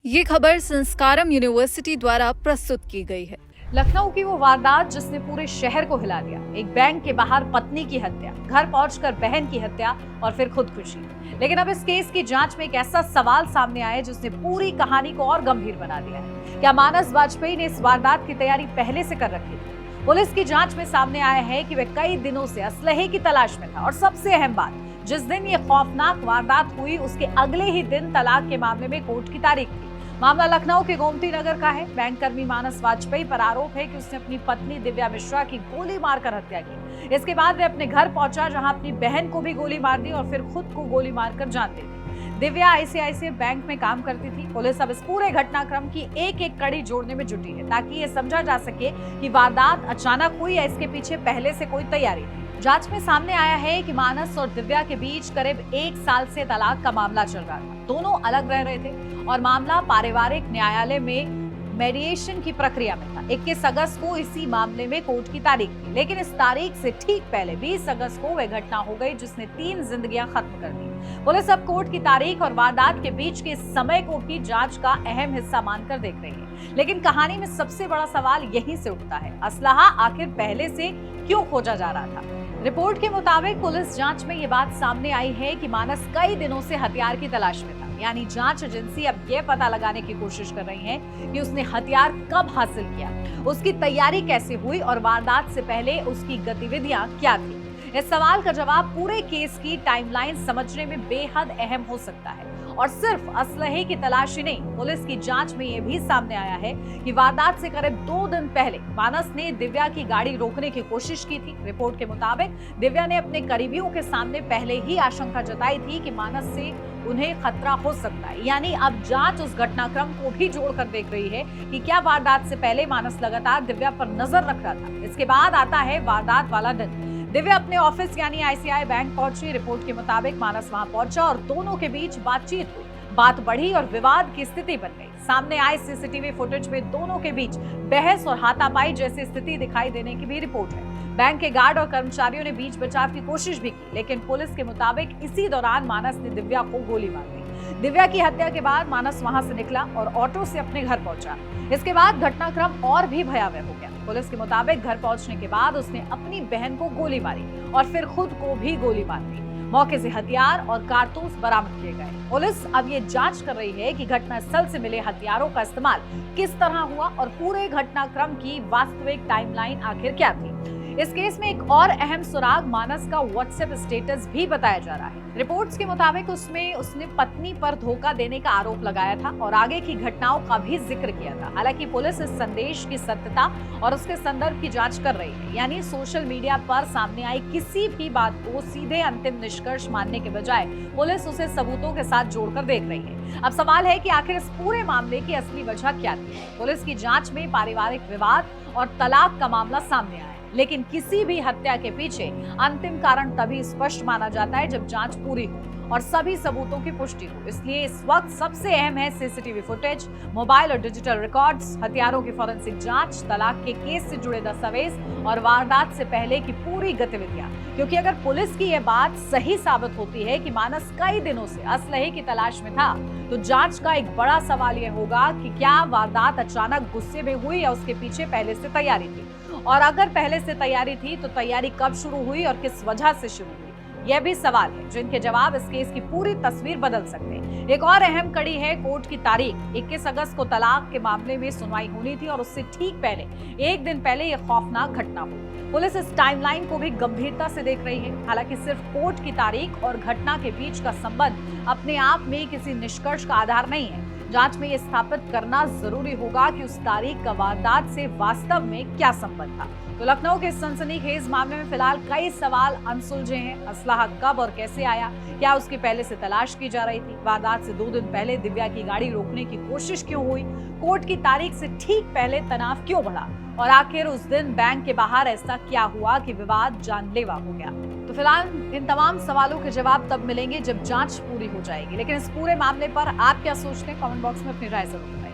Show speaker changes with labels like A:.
A: ये खबर संस्कारम यूनिवर्सिटी द्वारा प्रस्तुत की गई है।
B: लखनऊ की वो वारदात जिसने पूरे शहर को हिला दिया। एक बैंक के बाहर पत्नी की हत्या, घर पहुंचकर बहन की हत्या और फिर खुदकुशी। लेकिन अब इस केस की जांच में एक ऐसा सवाल सामने आया जिसने पूरी कहानी को और गंभीर बना दिया है। क्या मानस वाजपेयी ने इस वारदात की तैयारी पहले से कर रखी थी? पुलिस की जांच में सामने आया है कि वह कई दिनों से असलहे की तलाश में था और सबसे अहम बात, जिस दिन ये खौफनाक वारदात हुई उसके अगले ही दिन तलाक के मामले में कोर्ट की तारीख थी। मामला लखनऊ के गोमती नगर का है। बैंक कर्मी मानस वाजपेयी पर आरोप है कि उसने अपनी पत्नी दिव्या मिश्रा की गोली मारकर हत्या की। इसके बाद वह अपने घर पहुंचा, जहां अपनी बहन को भी गोली मार दी और फिर खुद को गोली मारकर जान दे दी। दिव्या आईसीआईसीआई बैंक में काम करती थी। पुलिस अब इस पूरे घटनाक्रम की एक एक कड़ी जोड़ने में जुटी है ताकि ये समझा जा सके कि वारदात अचानक हुई या इसके पीछे पहले से कोई तैयारी थी। जांच में सामने आया है कि मानस और दिव्या के बीच करीब 1 साल से तलाक का मामला चल रहा था। दोनों अलग रह रहे थे और मामला पारिवारिक न्यायालय में मेडिएशन की प्रक्रिया में था। 21 अगस्त को इसी मामले में कोर्ट की तारीख थी, लेकिन इस तारीख से ठीक पहले 20 अगस्त को वह घटना हो गई जिसने 3 जिंदगियां खत्म कर दी। पुलिस अब कोर्ट की तारीख और वारदात के बीच के समय को भी जांच का अहम हिस्सा मानकर देख रही है। लेकिन कहानी में सबसे बड़ा सवाल यहीं से उठता है, असलहा आखिर पहले से क्यों खोजा जा रहा था? रिपोर्ट के मुताबिक पुलिस जांच में ये बात सामने आई है कि मानस कई दिनों से हथियार की तलाश में था। यानी जांच एजेंसी अब ये पता लगाने की कोशिश कर रही है कि उसने हथियार कब हासिल किया, उसकी तैयारी कैसे हुई और वारदात से पहले उसकी गतिविधियां क्या थी। इस सवाल का जवाब पूरे केस की टाइमलाइन समझने में बेहद अहम हो सकता है। और सिर्फ असलहे की तलाश ही नहीं, पुलिस की जांच में यह भी सामने आया है कि वारदात से करीब 2 दिन पहले मानस ने दिव्या की गाड़ी रोकने की कोशिश की थी। रिपोर्ट के मुताबिक दिव्या ने अपने करीबियों के सामने पहले ही आशंका जताई थी कि मानस से उन्हें खतरा हो सकता है। यानी अब जांच उस घटनाक्रम को भी जोड़कर देख रही है कि क्या वारदात से पहले मानस लगातार दिव्या पर नजर रख रहा था। इसके बाद आता है वारदात वाला दिन। दिव्या अपने ऑफिस यानी आईसीआई बैंक पहुंची। रिपोर्ट के मुताबिक मानस वहां पहुंचा और दोनों के बीच बातचीत हुई। बात बढ़ी और विवाद की स्थिति बन गई। सामने आए सीसीटीवी फुटेज में दोनों के बीच बहस और हाथापाई जैसी स्थिति दिखाई देने की भी रिपोर्ट है। बैंक के गार्ड और कर्मचारियों ने बीच बचाव की कोशिश भी की, लेकिन पुलिस के मुताबिक इसी दौरान मानस ने दिव्या को गोली मार दी। दिव्या की हत्या के बाद मानस वहां से निकला और ऑटो से अपने घर पहुंचा। इसके बाद घटनाक्रम और भी भयावह हो गया। पुलिस के मुताबिक घर पहुंचने के बाद उसने अपनी बहन को गोली मारी और फिर खुद को भी गोली मार दी। मौके से हथियार और कारतूस बरामद किए गए। पुलिस अब ये जांच कर रही है कि घटनास्थल से मिले हथियारों का इस्तेमाल किस तरह हुआ और पूरे घटनाक्रम की वास्तविक टाइमलाइन आखिर क्या थी। इस केस में एक और अहम सुराग मानस का व्हाट्सएप स्टेटस भी बताया जा रहा है। रिपोर्ट्स के मुताबिक उसने पत्नी पर धोखा देने का आरोप लगाया था और आगे की घटनाओं का भी जिक्र किया था। हालांकि पुलिस इस संदेश की सत्यता और उसके संदर्भ की जांच कर रही है। यानी सोशल मीडिया पर सामने आई किसी भी बात को सीधे अंतिम निष्कर्ष मानने के बजाय पुलिस उसे सबूतों के साथ जोड़कर देख रही है। अब सवाल है कि आखिर इस पूरे मामले की असली वजह क्या थी। पुलिस की जांच में पारिवारिक विवाद और तलाक का मामला सामने आया, लेकिन किसी भी हत्या के पीछे अंतिम कारण तभी स्पष्ट माना जाता है जब जांच पूरी हो और सभी सबूतों की पुष्टि हो। इसलिए इस वक्त सबसे अहम है सीसीटीवी फुटेज, मोबाइल और डिजिटल रिकॉर्ड्स, हथियारों की फॉरेंसिक जांच, तलाक के केस से जुड़े दस्तावेज और वारदात से पहले की पूरी गतिविधियां। क्योंकि अगर पुलिस की यह बात सही साबित होती है कि मानस कई दिनों से असलहे की तलाश में था, तो जांच का एक बड़ा सवाल यह होगा कि क्या वारदात अचानक गुस्से में हुई या उसके पीछे पहले से तैयारी थी। और अगर पहले से तैयारी थी तो तैयारी कब शुरू हुई और किस वजह से शुरू हुई, यह भी सवाल है जिनके जवाब इस केस की पूरी तस्वीर बदल सकते हैं। एक और अहम कड़ी है कोर्ट की तारीख। 21 अगस्त को तलाक के मामले में सुनवाई होनी थी और उससे ठीक पहले, एक दिन पहले यह खौफनाक घटना हुई। पुलिस इस टाइमलाइन को भी गंभीरता से देख रही है। हालांकि सिर्फ कोर्ट की तारीख और घटना के बीच का संबंध अपने आप में किसी निष्कर्ष का आधार नहीं है। जांच में यह स्थापित करना जरूरी होगा कि उस तारीख का वारदात से वास्तव में क्या संबंध था। तो लखनऊ के सनसनीखेज मामले में फिलहाल कई सवाल अनसुलझे हैं। असलहा कब और कैसे आया, क्या उसकी पहले से तलाश की जा रही थी, वारदात से 2 दिन पहले दिव्या की गाड़ी रोकने की कोशिश क्यों हुई, कोर्ट की तारीख से ठीक पहले तनाव क्यों बढ़ा और आखिर उस दिन बैंक के बाहर ऐसा क्या हुआ कि विवाद जानलेवा हो गया। तो फिलहाल इन तमाम सवालों के जवाब तब मिलेंगे जब जांच पूरी हो जाएगी। लेकिन इस पूरे मामले पर आप क्या सोचते हैं, कमेंट बॉक्स में अपनी राय जरूर बताएं।